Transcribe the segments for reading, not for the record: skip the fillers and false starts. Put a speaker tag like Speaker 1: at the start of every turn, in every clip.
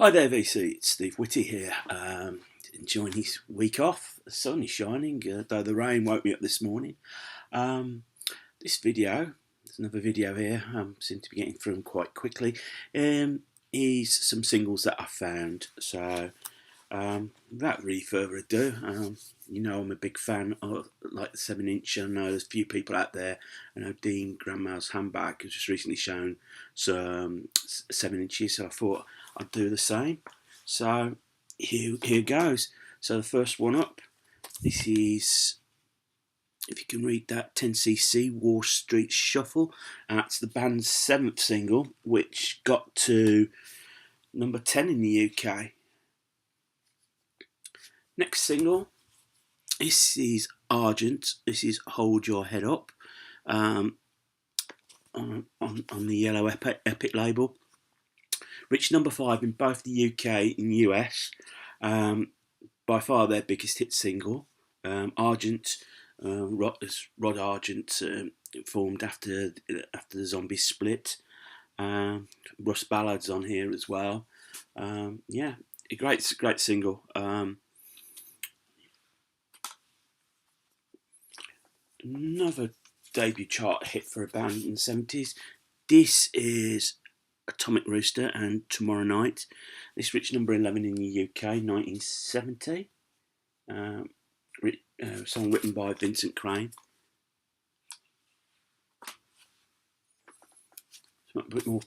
Speaker 1: Hi there, VC. It's Steve Whitty here. Enjoying his week off. The sun is shining, though the rain woke me up this morning. Um, this video, there's another video here. Seem to be getting through them quite quickly. Is some singles that I found. So, without really further ado, I'm a big fan of like the 7 inch. I know there's a few people out there. I know Dean Grandma's Handbag has just recently shown some 7 inches, so I thought I'd do the same. So here goes. So the first one up, this is, if you can read that, 10cc Wall Street Shuffle. That's the band's seventh single, which got to number 10 in the UK. Next single, this is Argent. This is Hold Your Head Up, on the Yellow Epic label. Reached number 5 in both the UK and US. By far their biggest hit single. Argent, Rod Argent, formed after the Zombies split. Russ Ballard's on here as well. Yeah, a great single. Another debut chart hit for a band in the 70s. This is Atomic Rooster and Tomorrow Night. This reached number 11 in the UK, 1970. Song written by Vincent Crane. It's a bit more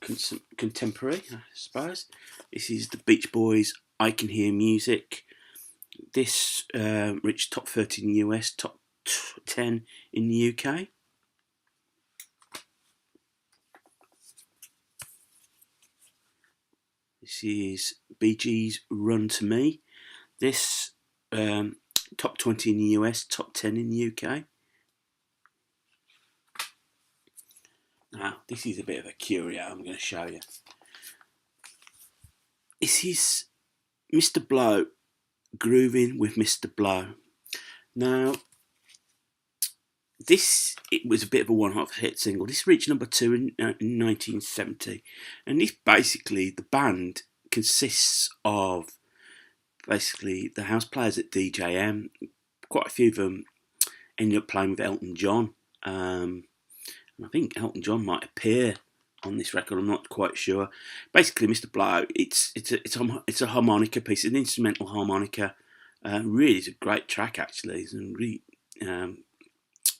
Speaker 1: contemporary, I suppose. This is the Beach Boys' I Can Hear Music. This reached top 30 in the US, top 10 in the UK. This is Bee Gees' Run to Me. This top 20 in the US, top 10 in the UK. Now, this is a bit of a curio I'm going to show you. This is Mr. Blow, Grooving with Mr. Blow. Now, it was a bit of a one-off hit single. This reached number 2 in 1970. And this basically, the band consists of basically the house players at DJM. Quite a few of them ended up playing with Elton John. I think Elton John might appear on this record. I'm not quite sure. Basically, Mr. Blow, it's a harmonica piece, an instrumental harmonica. Really, it's a great track actually. Some really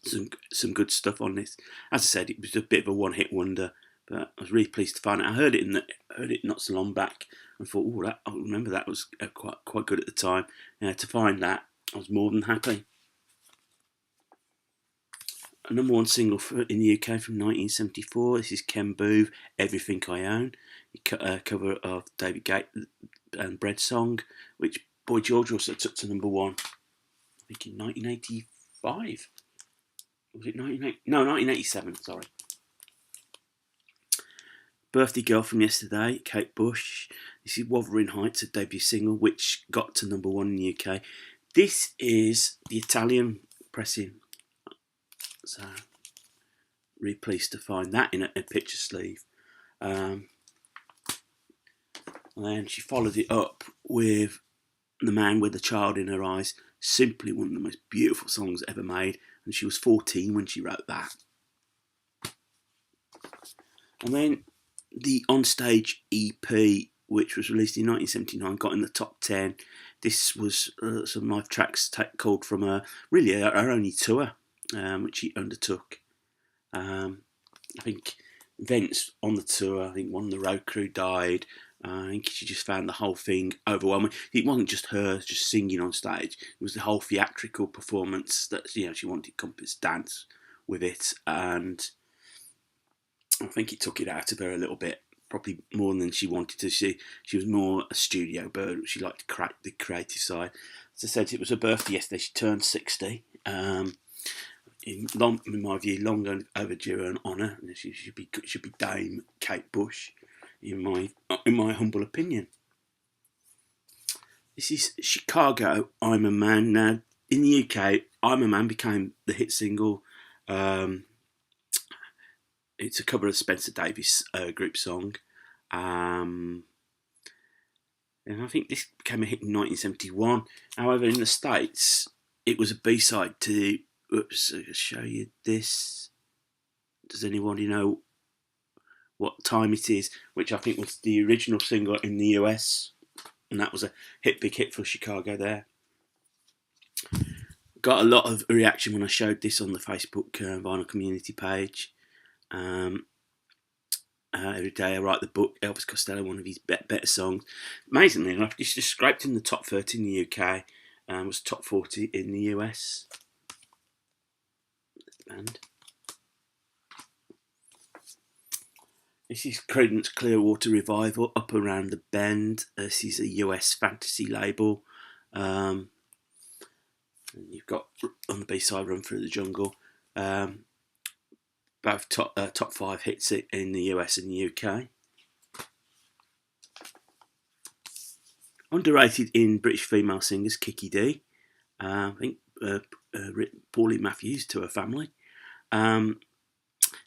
Speaker 1: some good stuff on this. As I said, it was a bit of a one-hit wonder, but I was really pleased to find it. I heard it not so long back, and thought, I remember that was quite good at the time. To find that, I was more than happy. A number 1 single in the UK from 1974. This is Ken Boothe, Everything I Own, a cover of David Gate and Bread Song, which Boy George also took to number 1, I think in 1985. Was it 1987, sorry. Birthday Girl from Yesterday, Kate Bush. This is Wuthering Heights, a debut single, which got to number 1 in the UK. This is the Italian pressing. So, really pleased to find that in a picture sleeve. And then she followed it up with The Man with the Child in Her Eyes. Simply one of the most beautiful songs ever made. And she was 14 when she wrote that. And then the Onstage EP, which was released in 1979, got in the top 10. This was some live tracks called from her only tour, which she undertook. I think events on the tour, I think one of the road crew died. I think she just found the whole thing overwhelming. It wasn't just her just singing on stage. It was the whole theatrical performance that she wanted Compass dance with it, and I think it took it out of her a little bit, probably more than she wanted to. She was more a studio bird. She liked to crack the creative side. As I said, it was her birthday yesterday. She turned 60. In my view, long overdue an honour. She should be Dame Kate Bush, in my humble opinion. This is Chicago, I'm a Man. Now, in the UK, I'm a Man became the hit single. It's a cover of Spencer Davis group song. And I think this became a hit in 1971. However, in the States, it was a B-side to. Oops, I'll show you this. Does anybody know what time it is? Which I think was the original single in the US, and that was a big hit for Chicago there. Got a lot of reaction when I showed this on the Facebook vinyl community page. Every Day I Write the Book, Elvis Costello, one of his better songs. Amazingly enough, it's just scraped in the top 30 in the UK and was top 40 in the US. And this is Creedence Clearwater Revival, Up Around the Bend. This is a US fantasy label. And you've got on the B-side Run Through the Jungle. Both top 5 hits in the US and the UK. Underrated in British female singers, Kiki Dee. I think Pauline Matthews, To Her Family.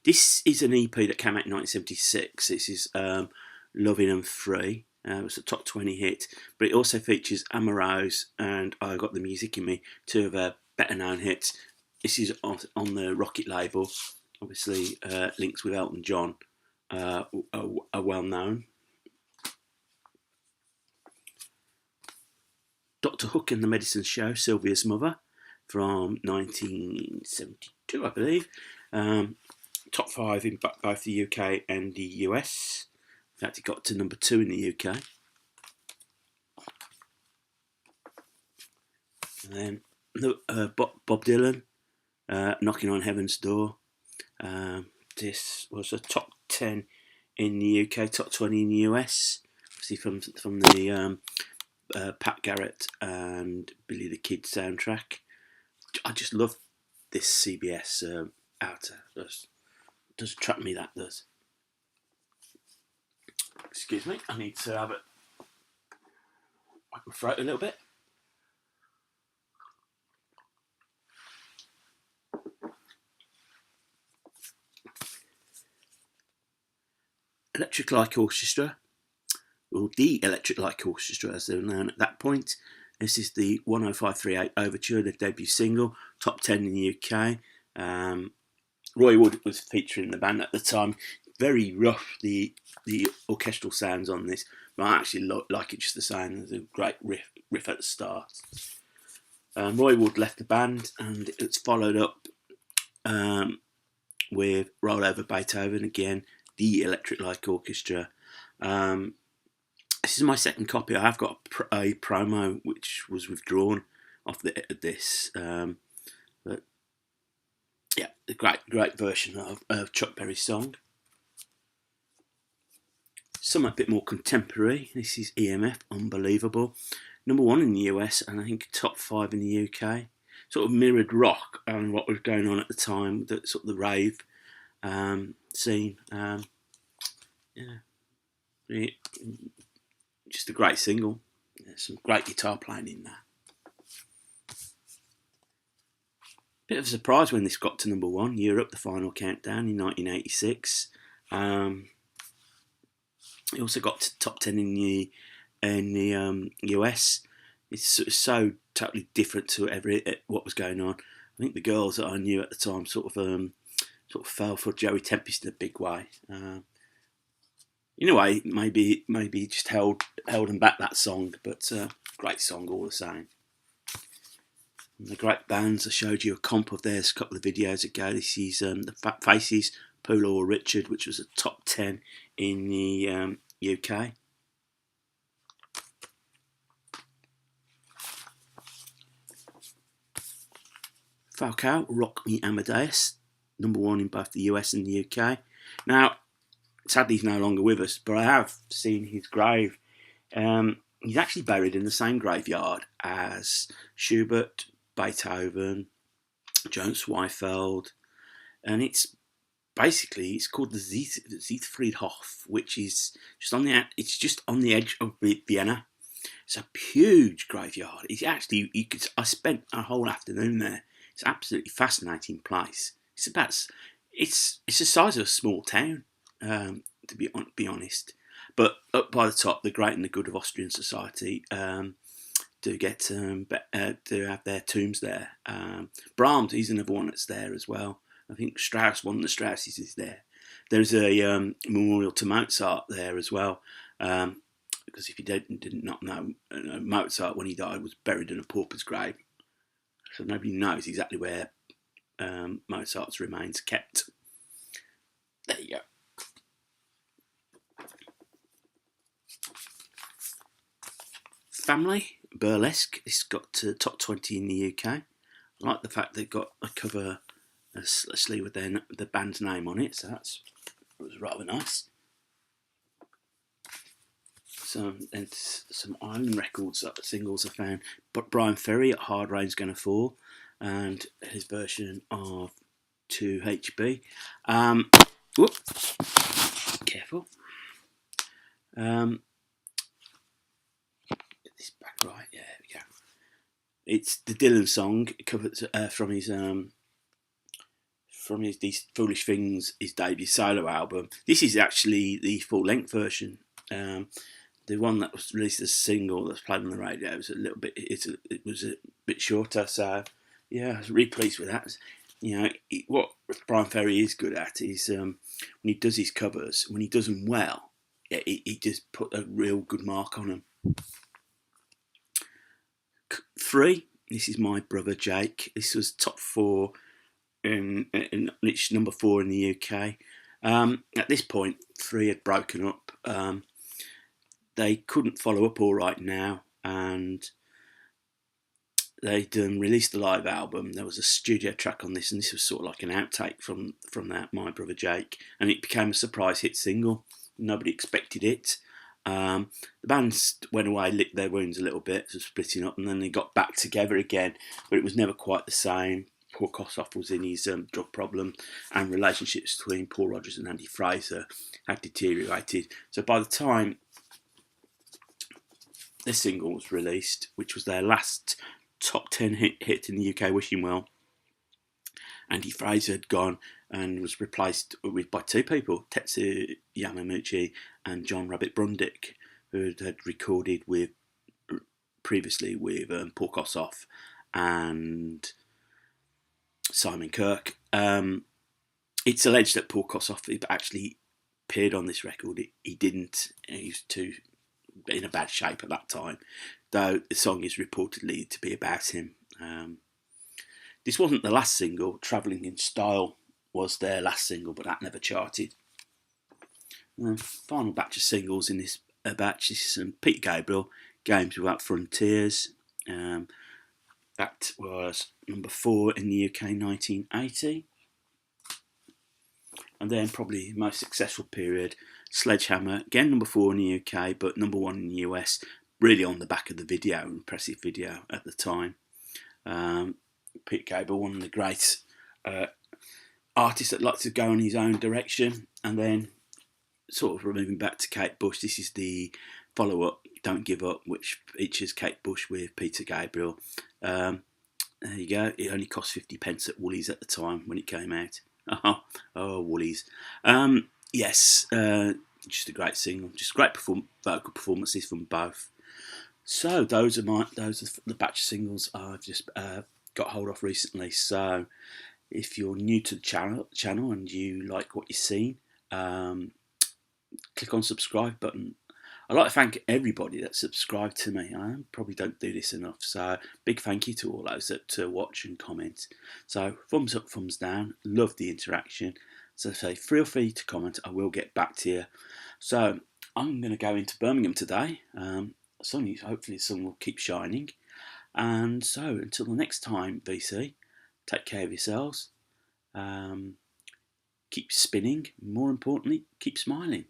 Speaker 1: This is an EP that came out in 1976. This is Loving and Free. It was a top 20 hit, but it also features Amorose and I Got the Music in Me, two of her better known hits. This is on the Rocket label. Obviously, links with Elton John are well known. Dr. Hook and the Medicine Show, Sylvia's Mother, from 1972, I believe. Top 5 in both the UK and the US. In fact, it got to number 2 in the UK. And then Bob Dylan, Knocking on Heaven's Door. This was a top 10 in the UK, top 20 in the US. Obviously from the Pat Garrett and Billy the Kid soundtrack. I just love this CBS outer. Does attract me, that does. Excuse me, I need to have it. I can throw it a little bit. Electric Light Orchestra, or the Electric Light Orchestra as they were known at that point. This is the 10538 Overture, their debut single, top 10 in the UK. Roy Wood was featuring the band at the time. Very rough, the orchestral sounds on this, but I actually like it just the same. There's a great riff at the start. Roy Wood left the band, and it's followed up with Roll Over Beethoven again, the Electric Light Orchestra. This is my second copy. I have got a promo which was withdrawn off this, but yeah, a great version of Chuck Berry's song. Some a bit more contemporary. This is EMF, Unbelievable. Number 1 in the US and I think top 5 in the UK. Sort of mirrored rock and what was going on at the time, the sort of the rave scene. Yeah, just a great single. There's some great guitar playing in there. Bit of a surprise when this got to number 1, Europe, the final countdown in 1986. It also got to top 10 in the US. It's so totally different to what was going on. I think the girls that I knew at the time sort of fell for Joey Tempest in a big way. In a way, maybe just held them back, that song, but great song all the same. And the great bands, I showed you a comp of theirs a couple of videos ago. This is the Fat Faces, Polo or Richard, which was a top 10 in the UK. Falcao, Rock Me Amadeus, number 1 in both the US and the UK. Now, sadly he's no longer with us, but I have seen his grave. He's actually buried in the same graveyard as Schubert, Beethoven, Johann Zweifeld, and it's called the Zietfriedhof, which is just on the edge of Vienna. It's a huge graveyard. I spent a whole afternoon there. It's an absolutely fascinating place. It's the size of a small town, to be honest. But up by the top, the great and the good of Austrian society do get do have their tombs there. Brahms, he's another one that's there as well. I think Strauss, one of the Strausses, is there. There's a memorial to Mozart there as well. Because if you did not know, Mozart, when he died, was buried in a pauper's grave. So nobody knows exactly where Mozart's remains kept. There you go. Family Burlesque. It's got top 20 in the UK. I like the fact they've got a cover, a sleeve with the band's name on it, so it was rather nice. And some Island Records singles I found. But Brian Ferry at Hard Rain's Gonna Fall, and his version of 2HB. Whoop, careful. Get this back right. Yeah, there we go. It's the Dylan song covered from his These Foolish Things, his debut solo album. This is actually the full length version. The one that was released as a single that's played on the radio was it was a bit shorter. So yeah, I was really pleased with that. You know, what Brian Ferry is good at is when he does his covers, when he does them well, he just put a real good mark on them. 3. This is My Brother Jake. This was top 4, and it's number 4 in the UK. At this point, 3 had broken up. They couldn't follow up All Right Now, and they'd released the live album. There was a studio track on this, and this was sort of like an outtake from that, My Brother Jake, and it became a surprise hit single. Nobody expected it. The band went away, licked their wounds a little bit, so splitting up, and then they got back together again, but it was never quite the same. Paul Kossoff was in his drug problem, and relationships between Paul Rodgers and Andy Fraser had deteriorated. So by the time this single was released, which was their last top 10 hit in the UK, Wishing Well, Andy Fraser had gone and was replaced by 2 people, Tetsu Yamaguchi and John Rabbit Brundick, who had recorded previously with Paul Kossoff and Simon Kirke. It's alleged that Paul Kossoff actually appeared on this record. He didn't. He was too in a bad shape at that time, though the song is reportedly to be about him. This wasn't the last single. Travelling in Style was their last single, but that never charted. Final batch of singles in this batch is Peter Gabriel, Games Without Frontiers. That was number 4 in the UK, 1980. And then probably the most successful period, Sledgehammer, again number 4 in the UK, but number 1 in the US, really on the back of the video, impressive video at the time. Pete Gabriel, one of the great artists that likes to go in his own direction. And then sort of moving back to Kate Bush, this is the follow-up, Don't Give Up, which features Kate Bush with Peter Gabriel. There you go. It only cost 50 pence at Woolies at the time when it came out. Oh, Woolies. Yes, just a great single. Just great vocal performances from both. So those are the batch of singles I've just got hold of recently. So if you're new to the channel and you like what you've seen, click on subscribe button. I'd like to thank everybody that subscribed to me. I probably don't do this enough, so big thank you to all those that watch and comment. So thumbs up, thumbs down, love the interaction. So say feel free to comment, I will get back to you. So I'm going to go into Birmingham today. Hopefully the sun will keep shining. And so until the next time, VC, take care of yourselves. Keep spinning, more importantly, keep smiling.